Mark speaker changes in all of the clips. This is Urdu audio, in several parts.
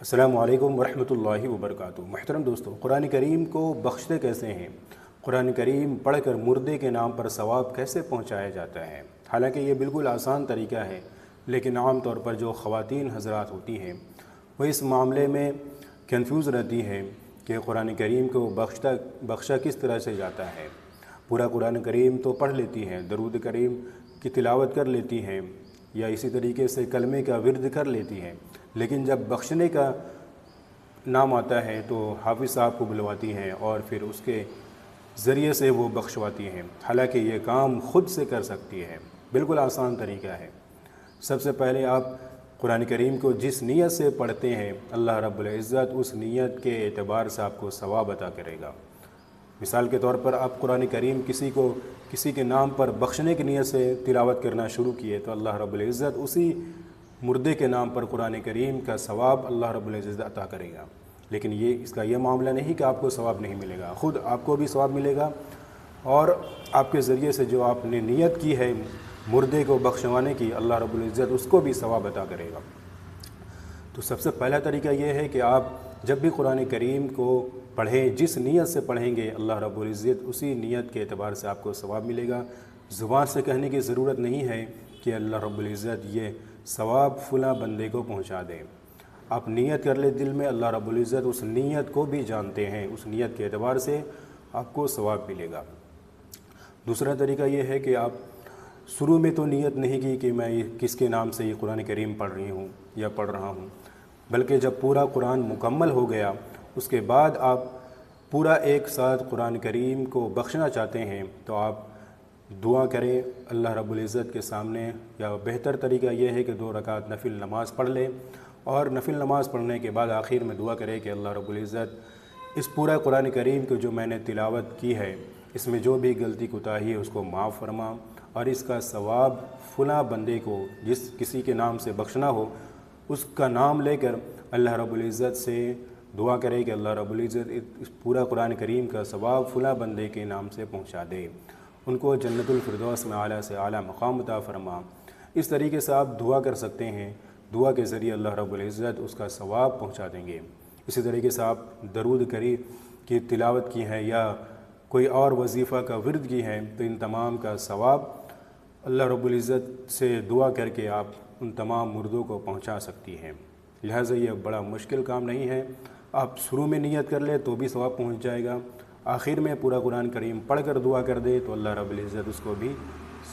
Speaker 1: السلام علیکم ورحمۃ اللہ وبرکاتہ۔ محترم دوستو، قرآن کریم کو بخشتے کیسے ہیں؟ قرآن کریم پڑھ کر مردے کے نام پر ثواب کیسے پہنچایا جاتا ہے؟ حالانکہ یہ بالکل آسان طریقہ ہے، لیکن عام طور پر جو خواتین حضرات ہوتی ہیں وہ اس معاملے میں کنفیوز رہتی ہیں کہ قرآن کریم کو بخشا کس طرح سے جاتا ہے۔ پورا قرآن کریم تو پڑھ لیتی ہیں، درود کریم کی تلاوت کر لیتی ہیں، یا اسی طریقے سے کلمے کا ورد کر لیتی ہیں، لیکن جب بخشنے کا نام آتا ہے تو حافظ صاحب کو بلواتی ہیں اور پھر اس کے ذریعے سے وہ بخشواتی ہیں، حالانکہ یہ کام خود سے کر سکتی ہے۔ بالکل آسان طریقہ ہے۔ سب سے پہلے آپ قرآن کریم کو جس نیت سے پڑھتے ہیں، اللہ رب العزت اس نیت کے اعتبار سے آپ کو ثواب عطا کرے گا۔ مثال کے طور پر آپ قرآن کریم کسی کے نام پر بخشنے کی نیت سے تلاوت کرنا شروع کیے تو اللہ رب العزت اسی مردے کے نام پر قرآن کریم کا ثواب اللہ رب العزت عطا کرے گا۔ لیکن اس کا یہ معاملہ نہیں کہ آپ کو ثواب نہیں ملے گا، خود آپ کو بھی ثواب ملے گا، اور آپ کے ذریعے سے جو آپ نے نیت کی ہے مردے کو بخشوانے کی، اللہ رب العزت اس کو بھی ثواب عطا کرے گا۔ تو سب سے پہلا طریقہ یہ ہے کہ آپ جب بھی قرآن کریم کو پڑھیں، جس نیت سے پڑھیں گے اللہ رب العزت اسی نیت کے اعتبار سے آپ کو ثواب ملے گا۔ زبان سے کہنے کی ضرورت نہیں ہے کہ اللہ رب العزت یہ ثواب فلاں بندے کو پہنچا دے۔ آپ نیت کر لیں دل میں، اللہ رب العزت اس نیت کو بھی جانتے ہیں، اس نیت کے اعتبار سے آپ کو ثواب ملے گا۔ دوسرا طریقہ یہ ہے کہ آپ شروع میں تو نیت نہیں کی کہ میں کس کے نام سے یہ قرآن کریم پڑھ رہی ہوں یا پڑھ رہا ہوں، بلکہ جب پورا قرآن مکمل ہو گیا اس کے بعد آپ پورا ایک ساتھ قرآن کریم کو بخشنا چاہتے ہیں تو آپ دعا کریں اللہ رب العزت کے سامنے، یا بہتر طریقہ یہ ہے کہ 2 رکعت نفل نماز پڑھ لیں، اور نفل نماز پڑھنے کے بعد آخر میں دعا کریں کہ اللہ رب العزت اس پورا قرآن کریم کو جو میں نے تلاوت کی ہے اس میں جو بھی غلطی کوتاہی ہے اس کو معاف فرما، اور اس کا ثواب فلاں بندے کو جس کسی کے نام سے بخشنا ہو اس کا نام لے کر اللہ رب العزت سے دعا کرے کہ اللہ رب العزت اس پورا قرآن کریم کا ثواب فلاں بندے کے نام سے پہنچا دے، ان کو جنت الفردوس میں اعلیٰ سے اعلیٰ مقام عطا فرما۔ اس طریقے سے آپ دعا کر سکتے ہیں، دعا کے ذریعے اللہ رب العزت اس کا ثواب پہنچا دیں گے۔ اسی طریقے سے آپ درود کریم کی تلاوت کی ہے یا کوئی اور وظیفہ کا ورد کی ہے تو ان تمام کا ثواب اللہ رب العزت سے دعا کر کے آپ ان تمام مردوں کو پہنچا سکتی ہیں۔ لہٰذا یہ بڑا مشکل کام نہیں ہے، آپ شروع میں نیت کر لیں تو بھی ثواب پہنچ جائے گا، آخر میں پورا قرآن کریم پڑھ کر دعا کر دے تو اللہ رب العزت اس کو بھی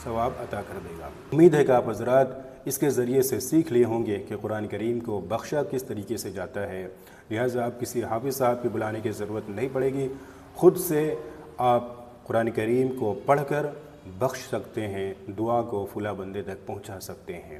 Speaker 1: ثواب عطا کر دے گا۔ امید ہے کہ آپ حضرات اس کے ذریعے سے سیکھ لیے ہوں گے کہ قرآن کریم کو بخشا کس طریقے سے جاتا ہے، لہٰذا آپ کسی حافظ صاحب کی بلانے کی ضرورت نہیں پڑے گی، خود سے آپ قرآن کریم کو پڑھ کر بخش سکتے ہیں، دعا کو فلاں بندے تک پہنچا سکتے ہیں۔